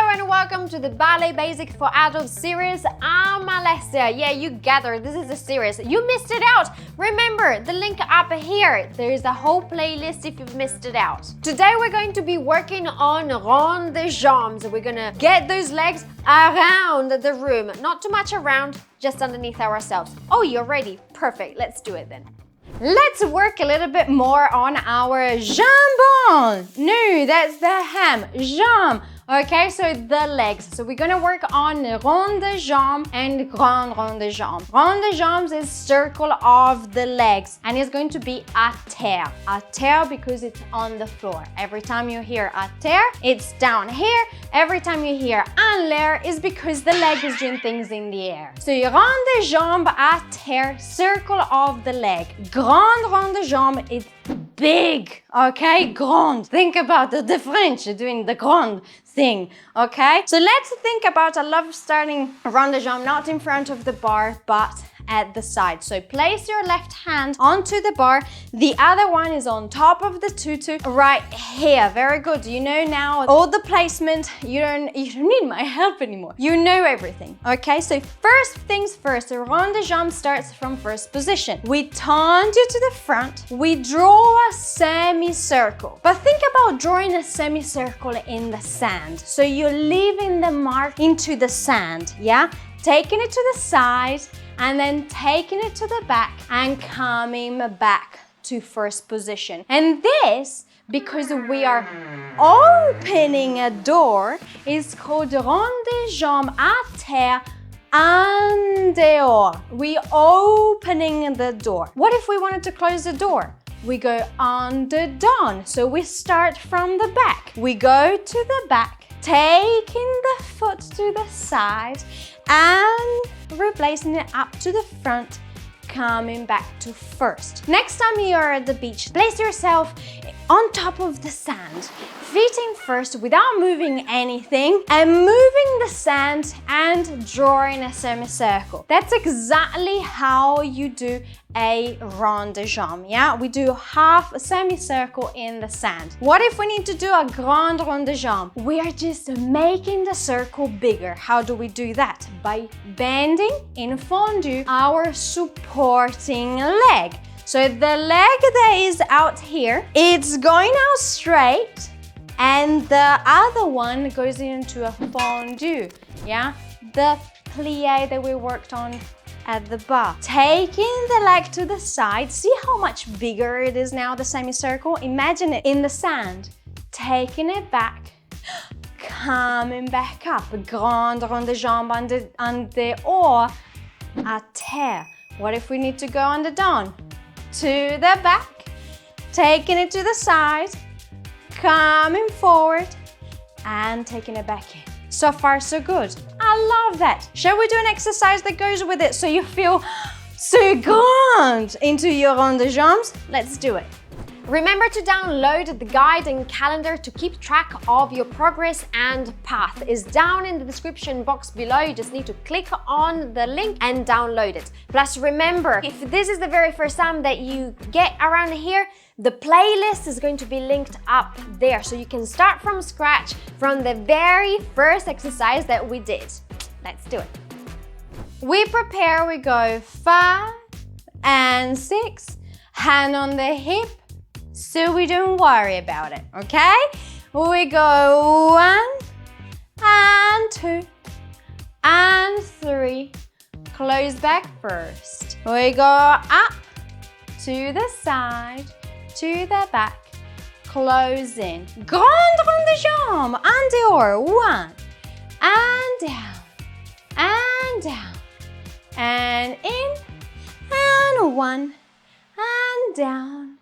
Hello and welcome to the Ballet Basics for Adults series. I'm Alessia. Yeah, you gathered. This is a series. You missed it out. Remember, the link up here. There is a whole playlist if you've missed it out. Today we're going to be working on Rond de Jambe. We're gonna get those legs around the room. Not too much around, just underneath ourselves. Oh, you're ready. Perfect. Let's do it then. Let's work a little bit more on our jambon. No, that's the ham. Jambe. Okay, so the legs. So we're gonna work on Rond de Jambe and Grand Rond de Jambe. Rond de Jambe is circle of the legs and it's going to be à terre. À terre because it's on the floor. Every time you hear à terre, it's down here. Every time you hear en l'air, is because the leg is doing things in the air. So Rond de Jambe à terre, circle of the leg. Grand Rond de Jambe is big, okay? Grand. Think about the French doing the grand thing, okay? So let's think about, I love starting Rond de Jambe not in front of the bar, but at the side. So place your left hand onto the bar. The other one is on top of the tutu right here. Very good. You know now all the placement. You don't need my help anymore. You know everything. Okay, so first things first, the Rond de Jambe starts from first position. We turn you to the front. We draw a semicircle. But think about drawing a semicircle in the sand. So you're leaving the mark into the sand, yeah? Taking it to the side and then taking it to the back and coming back to first position. And this, because we are opening a door, is called Rond de Jambe à terre en dehors. We opening the door. What if we wanted to close the door? We go en dedans. So we start from the back. We go to the back, taking the foot to the side and replacing it up to the front, coming back to first. Next time you are at the beach, place yourself on top of the sand, feet in first without moving anything and moving the sand and drawing a semicircle. That's exactly how you do a Rond de Jambe, yeah? We do half a semicircle in the sand. What if we need to do a Grand Rond de Jambe? We are just making the circle bigger. How do we do that? By bending in fondu our supporting leg. So the leg that is out here, it's going out straight and the other one goes into a fondu, yeah? The plie that we worked on at the bar. Taking the leg to the side, see how much bigger it is now, the semicircle? Imagine it in the sand. Taking it back, coming back up. Grand Rond de Jambe en dehors, à terre. What if we need to go on the down? To the back, taking it to the side, coming forward and taking it back in. So far, so good. I love that. Shall we do an exercise that goes with it so you feel so grand into your Rond de Jambes? Let's do it. Remember to download the guide and calendar to keep track of your progress and path. It's down in the description box below. You just need to click on the link and download it. Plus remember, if this is the very first time that you get around here, the playlist is going to be linked up there. So you can start from scratch from the very first exercise that we did. Let's do it. We prepare, we go 5 and 6, hand on the hip, so we don't worry about it, okay? We go 1 and 2 and 3, close back first. We go up to the side, to the back, close in. Grand Rond de Jambe, en dehors, 1 and down, and down, and in, and 1 and down,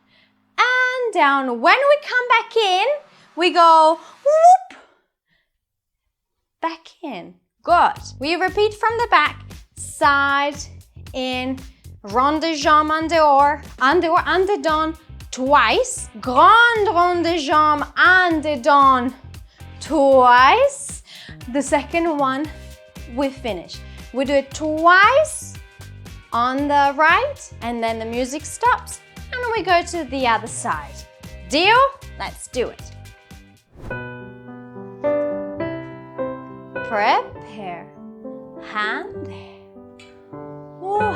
and down. When we come back in, we go whoop, back in. Good. We repeat from the back, side, in, Rond de Jambe en dehors, en dedans, twice. Grand Rond de Jambe en dedans, twice. The second one, we finish. We do it twice on the right, and then the music stops, and we go to the other side. Deal? Let's do it. Prepare. Hand there. One.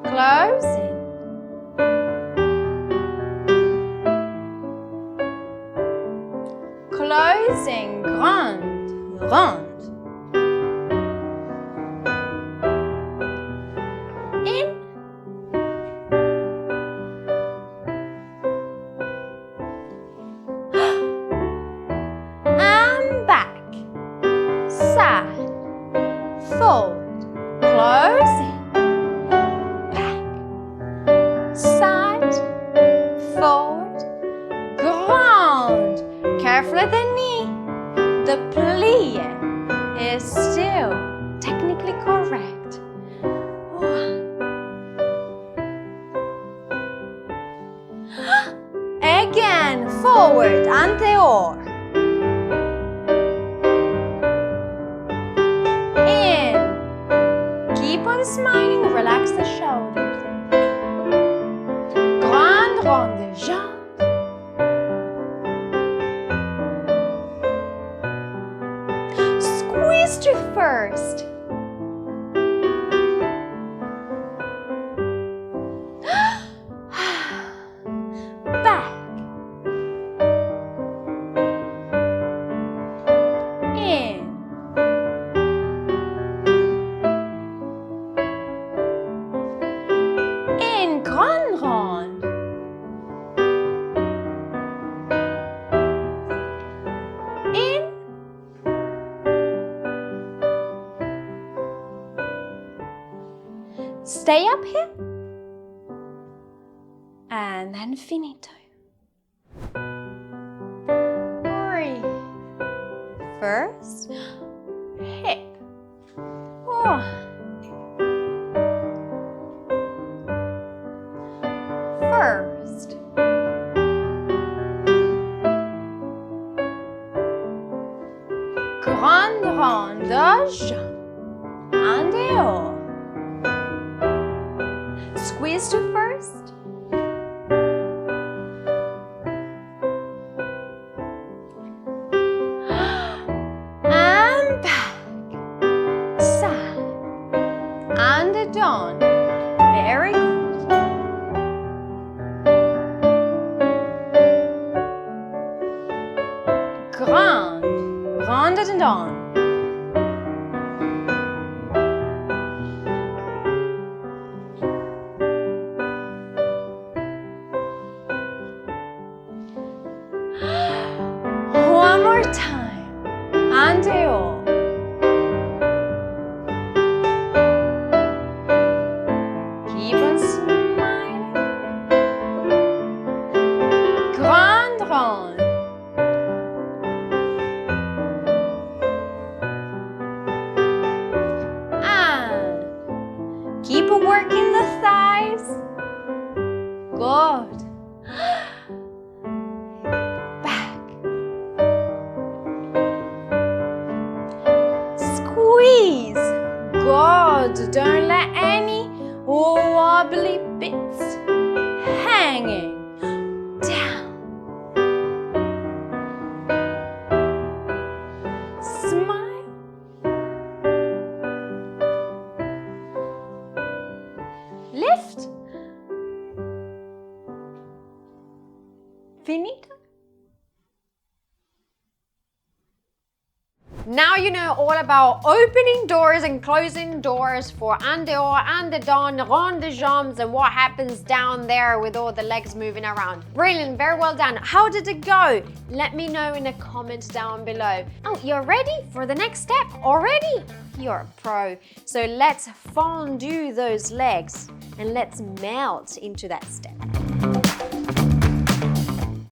Closing. Closing. Ronde. Ronde. In. And back. Side. Forward. Closing. Back. Side. Forward. Grande. Careful at the knee. The plie is still technically correct. Again, forward, anterior. In. Keep on smiling, relax the shoulders. Grande ronde de jambe. Squeeze tooth first. Back. In. In, grande ronde. In. Stay up here. And then finito. Breathe. First, hip. One. First. Grande ronde de jambe. Anterior. Squeeze to first. And back. Side. And down. Very good. Grande. Ronde and down. One more time. Anterior. Keep on smiling. Grande ronde. And keep working the thighs. Good. Squeeze. Good. Don't let any wobbly bits hanging down. Smile. Lift. Finito. Now you know all about opening doors and closing doors for en dehors, en dedans, ronde de jambes, and what happens down there with all the legs moving around. Brilliant, very well done. How did it go? Let me know in the comments down below. Oh, you're ready for the next step already? You're a pro. So let's fondue those legs and let's melt into that step.